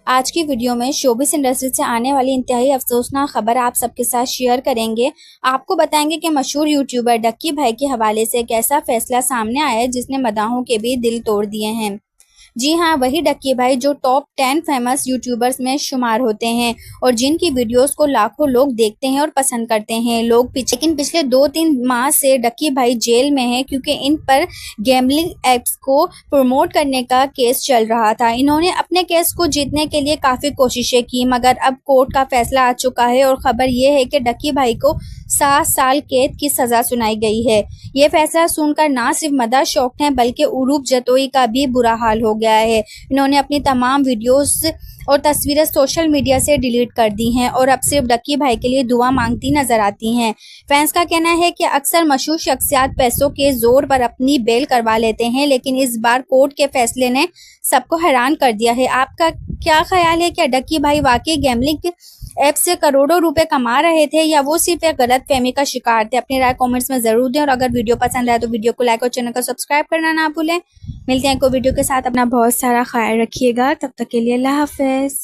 आज की वीडियो में शोबिस इंडस्ट्री से आने वाली इंतहाई अफसोसनाक खबर आप सबके साथ शेयर करेंगे। आपको बताएंगे कि मशहूर यूट्यूबर डक्की भाई के हवाले से एक ऐसा फैसला सामने आया है जिसने मदाहों के भी दिल तोड़ दिए हैं। जी हाँ, वही डक्की भाई जो टॉप 10 फेमस यूट्यूबर्स में शुमार होते हैं और जिनकी वीडियोस को लाखों लोग देखते हैं और पसंद करते हैं। लेकिन पिछले 2-3 माह से डक्की भाई जेल में हैं क्योंकि इन पर गैम्बलिंग एप्स को प्रमोट करने का केस चल रहा था। इन्होंने अपने केस को जीतने के लिए काफ़ी कोशिशें की, मगर अब कोर्ट का फैसला आ चुका है और ख़बर ये है कि डक्की भाई को 7 साल कैद की सज़ा सुनाई गई है। ये फैसला सुनकर ना सिर्फ मदर शॉक्ड हैं बल्कि उरूब जतोई का भी बुरा हाल हो गया है। इन्होंने अपनी तमाम वीडियोस और तस्वीरें सोशल मीडिया से डिलीट कर दी हैं और अब सिर्फ डक्की भाई के लिए दुआ मांगती नजर आती हैं। फैंस का कहना है कि अक्सर मशहूर शख्सियात पैसों के जोर पर अपनी बेल करवा लेते हैं, लेकिन इस बार कोर्ट के फैसले ने सबको हैरान कर दिया है। आपका क्या ख्याल है? क्या डक्की भाई वाकई गैम्बलिंग ऐप से करोड़ों रुपए कमा रहे थे या वो सिर्फ एक गलत फहमी का शिकार थे? अपनी राय कमेंट्स में जरूर दें और अगर वीडियो पसंद आए तो वीडियो को लाइक और चैनल को सब्सक्राइब करना ना भूलें। मिलते हैं कोई वीडियो के साथ। अपना बहुत सारा ख्याल रखिएगा। तब तक के लिए अल्लाह हाफिज।